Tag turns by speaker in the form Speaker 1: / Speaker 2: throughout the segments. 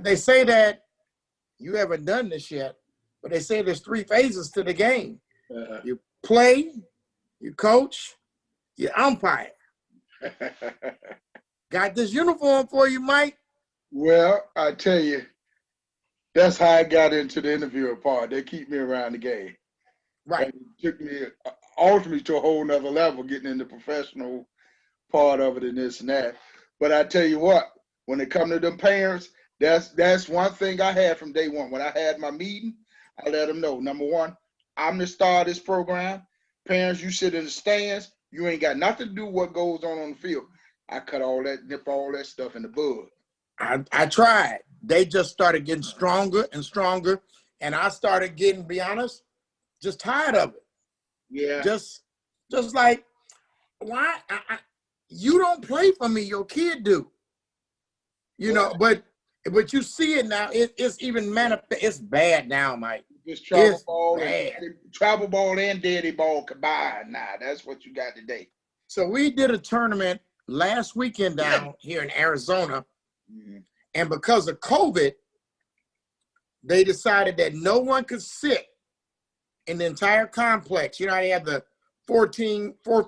Speaker 1: They say that you haven't done this yet, but they say there's 3 phases to the game. You play, you coach, you umpire. Got this uniform for you, Mike.
Speaker 2: Well, I tell you, that's how I got into the interviewer part. They keep me around the game.
Speaker 1: Right.
Speaker 2: And it took me ultimately to a whole nother level, getting in the professional part of it and this and that. But I tell you what, when it comes to them parents, that's one thing I had from day one. When I had my meeting, I let them know, number one, I'm the star of this program. Parents, you sit in the stands. You ain't got nothing to do with what goes on the field. I cut all that, nip all that stuff in the bud.
Speaker 1: I tried. They just started getting stronger and stronger. And I started getting, be honest, just tired of it.
Speaker 2: Yeah.
Speaker 1: Just like, why? You don't play for me, your kid do. You know, but you see it now. It's even it's bad now, Mike.
Speaker 2: Just travel ball and daddy ball combined now. That's what you got today.
Speaker 1: So we did a tournament last weekend down here in Arizona. And because of COVID, they decided that no one could sit in the entire complex. You know how they have the 4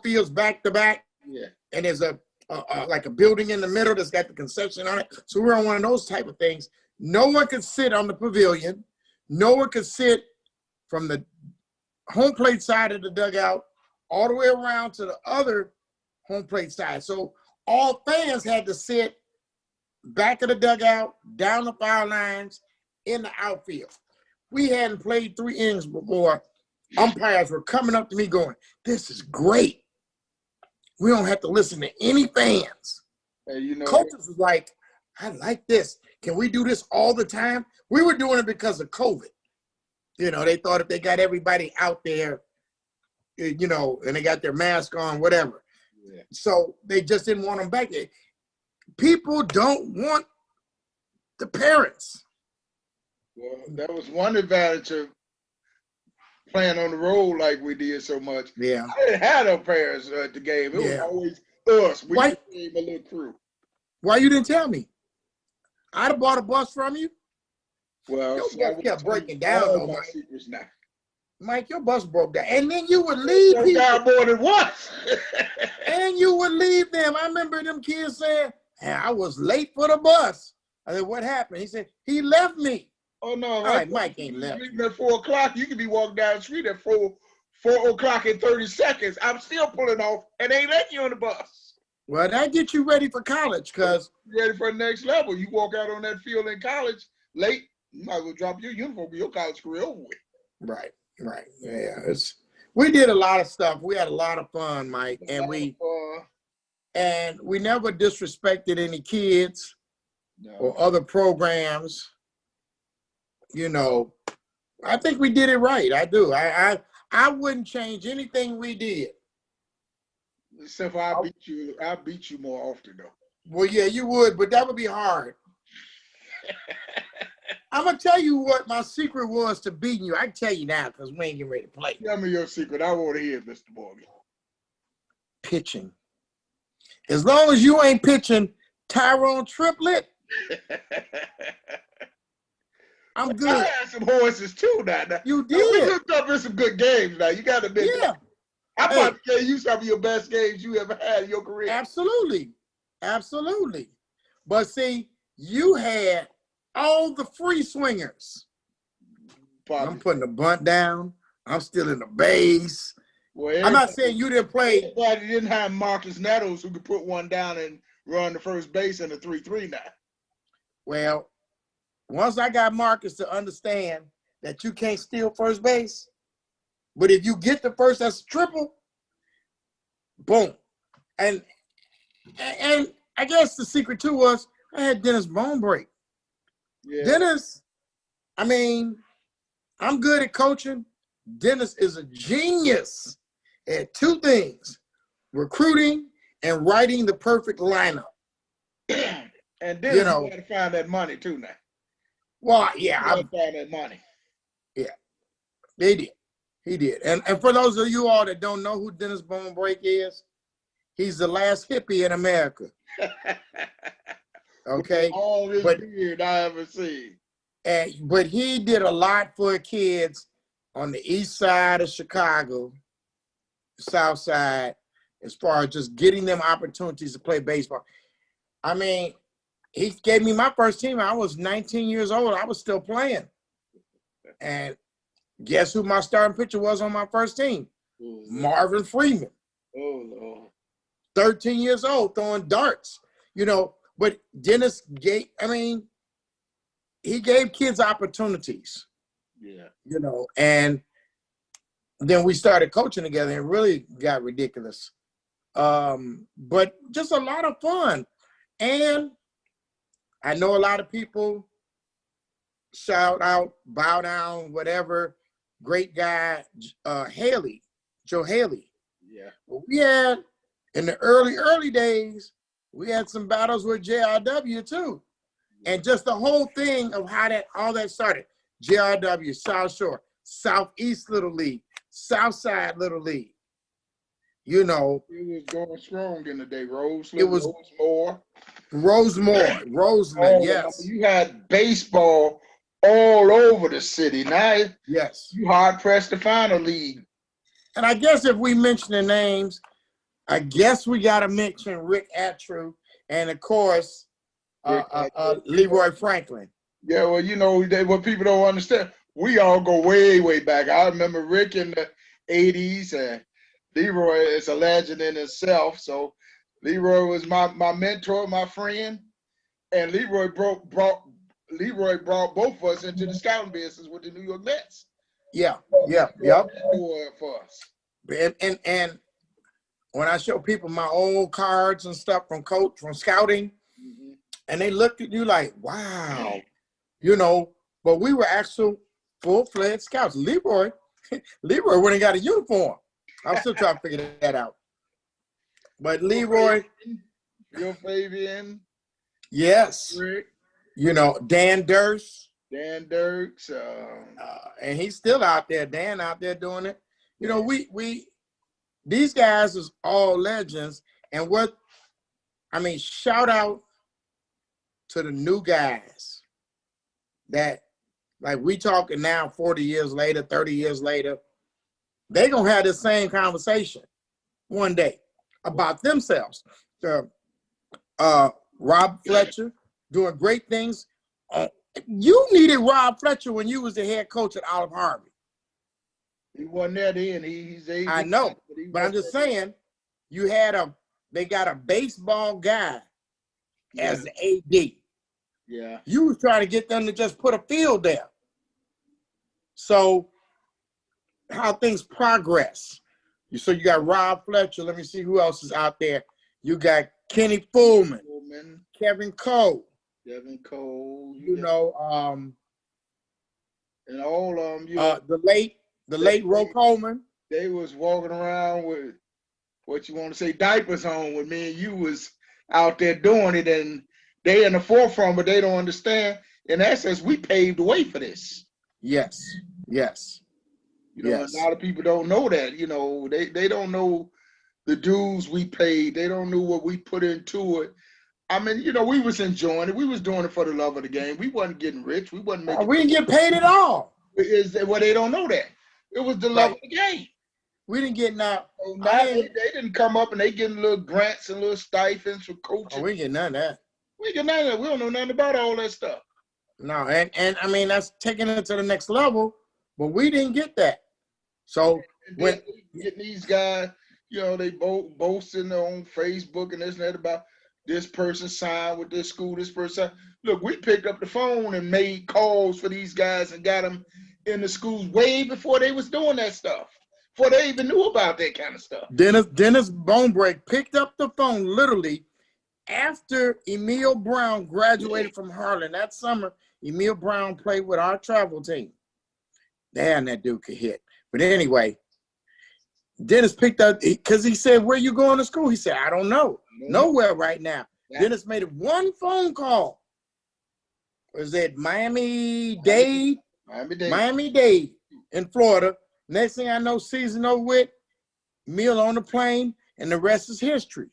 Speaker 1: fields back to back?
Speaker 2: Yeah.
Speaker 1: And there's like a building in the middle that's got the concession on it. So we're on one of those type of things. No one could sit on the pavilion. No one could sit from the home plate side of the dugout all the way around to the other home plate side. So all fans had to sit back of the dugout, down the foul lines, in the outfield. We hadn't played 3 innings before. Umpires were coming up to me going, "This is great. We don't have to listen to any fans."
Speaker 2: Hey, you know,
Speaker 1: coaches was like, "I like this. Can we do this all the time?" We were doing it because of COVID. You know, they thought if they got everybody out there, you know, and they got their mask on, whatever.
Speaker 2: Yeah.
Speaker 1: So they just didn't want them back there. People don't want the parents.
Speaker 2: Well, that was one advantage of playing on the road like we did so much.
Speaker 1: Yeah.
Speaker 2: I didn't have no parents at the game. It was always us. We became a little crew.
Speaker 1: Why you didn't tell me? I'd have bought a bus from you.
Speaker 2: Well,
Speaker 1: your bus kept breaking down, though,
Speaker 2: my
Speaker 1: Mike.
Speaker 2: secrets now.
Speaker 1: Mike, your bus broke down. And then you would leave people.
Speaker 2: Got more than once.
Speaker 1: And you would leave them. I remember them kids saying, "Hey, I was late for the bus." I said, "What happened?" He said, "He left me."
Speaker 2: Oh, no.
Speaker 1: All right, Mike ain't left.
Speaker 2: At 4 o'clock, you can be walking down the street at 4 o'clock in 30 seconds. I'm still pulling off and ain't letting you on the bus.
Speaker 1: Well, that gets you ready for college, because
Speaker 2: ready for the next level. You walk out on that field in college late, you might as well drop your uniform for your college career over with.
Speaker 1: Right. Yeah. We did a lot of stuff. We had a lot of fun, Mike. And we never disrespected any kids or other programs. You know, I think we did it right. I do. I wouldn't change anything we did.
Speaker 2: Except for I beat you more often though.
Speaker 1: Well, yeah, you would, but that would be hard. I'm gonna tell you what my secret was to beating you. I can tell you now because we ain't getting ready to play.
Speaker 2: Tell me your secret. I want to hear it, Mr. Morgan.
Speaker 1: Pitching. As long as you ain't pitching Tyrone Triplett, I'm good.
Speaker 2: I had some horses too now.
Speaker 1: You did.
Speaker 2: We hooked up in some good games now. You got to admit that. I'm about to tell you some of your best games you ever had in your career.
Speaker 1: Absolutely. But see, you had all the free swingers. Probably. I'm putting the bunt down. I'm still in the base. Well, I'm not saying you didn't play.
Speaker 2: Everybody didn't have Marcus Nettles who could put one down and run the first base in a 3-3 now.
Speaker 1: Well, once I got Marcus to understand that you can't steal first base, but if you get the first, that's a triple, boom. And I guess the secret too was I had Dennis bone break. Yeah. Dennis, I mean, I'm good at coaching. Dennis is a genius at 2 things: recruiting and writing the perfect lineup.
Speaker 2: And Dennis, you got to find that money too now.
Speaker 1: Well, yeah.
Speaker 2: I find that money.
Speaker 1: Yeah, he did. And for those of you all that don't know who Dennis Bone Break is, he's the last hippie in America. Okay,
Speaker 2: Longest
Speaker 1: but
Speaker 2: beard I ever seen.
Speaker 1: but he did a lot for kids on the east side of Chicago, south side, as far as just getting them opportunities to play baseball. I mean, he gave me my first team. I was 19 years old. I was still playing. And guess who my starting pitcher was on my first team? Marvin Freeman.
Speaker 2: Oh, Lord.
Speaker 1: 13 years old, throwing darts. But Dennis gave, he gave kids opportunities.
Speaker 2: Yeah.
Speaker 1: And then we started coaching together and it really got ridiculous. But just a lot of fun. And I know a lot of people shout out, bow down, whatever. Great guy, Joe Haley.
Speaker 2: Yeah.
Speaker 1: But we had, in the early days, we had some battles with JRW too. And just the whole thing of how all that started. JRW, South Shore, Southeast Little League, Southside Little League.
Speaker 2: It was going strong in the day. Rosemore.
Speaker 1: Roseman, yes.
Speaker 2: You had baseball all over the city. Now
Speaker 1: yes,
Speaker 2: you hard pressed to find a league.
Speaker 1: And I guess if we mention the names, I guess we got to mention Rick Attrue and, of course, Leroy Franklin.
Speaker 2: Yeah, well, what people don't understand, we all go way, way back. I remember Rick in the 80s, and Leroy is a legend in himself. So Leroy was my mentor, my friend, and Leroy brought both of us into the scouting business with the New York Mets.
Speaker 1: Yeah.
Speaker 2: For us.
Speaker 1: And when I show people my old cards and stuff from scouting, mm-hmm. and they look at you like, wow, but we were actual full-fledged scouts. Leroy went and got a uniform. I'm still trying to figure that out. But Leroy.
Speaker 2: Your Fabian.
Speaker 1: Yes.
Speaker 2: Rick.
Speaker 1: Dan Durst.
Speaker 2: Dan Dirks.
Speaker 1: And he's still out there. Dan out there doing it. These guys is all legends. And shout out to the new guys that, like, we talking now 40 years later, 30 years later, they going to have the same conversation one day about themselves. Rob Fletcher doing great things. You needed Rob Fletcher when you was the head coach at Olive Harvey.
Speaker 2: He wasn't there then. He's
Speaker 1: I know, but I'm just saying, they got a baseball guy as the AD.
Speaker 2: Yeah.
Speaker 1: You was trying to get them to just put a field there. So how things progress. So you got Rob Fletcher. Let me see who else is out there. You got Kenny Fullman. Kevin Cole.
Speaker 2: And all
Speaker 1: the late Ro Coleman.
Speaker 2: They was walking around with what you want to say diapers on when me and you was out there doing it, and they in the forefront, but they don't understand. In essence, we paved the way for this.
Speaker 1: Yes.
Speaker 2: A lot of people don't know that. They don't know the dues we paid. They don't know what we put into it. We was enjoying it. We was doing it for the love of the game. We wasn't getting rich. We wasn't making.
Speaker 1: We didn't get paid at all.
Speaker 2: They don't know that. It was the love of the game.
Speaker 1: We didn't get now.
Speaker 2: They didn't come up and they getting little grants and little stipends for coaching.
Speaker 1: We didn't get none of that.
Speaker 2: We don't know nothing about all that stuff.
Speaker 1: No, and that's taking it to the next level, but we didn't get that. So when
Speaker 2: getting these guys, they boasting on Facebook and this and that about this person signed with this school, this person. Look, we picked up the phone and made calls for these guys and got them in the schools way before they was doing that stuff, before they even knew about that kind of stuff.
Speaker 1: Dennis Bonebreak picked up the phone literally after Emil Brown graduated from Harlan. That summer, Emil Brown played with our travel team. Damn, that dude could hit. But anyway, Dennis picked up, because he said, where you going to school? He said, I don't know. Nowhere right now. Yeah. Dennis made one phone call. Was it Miami-Dade in Florida. Next thing I know, season over with, meal on the plane, and the rest is history.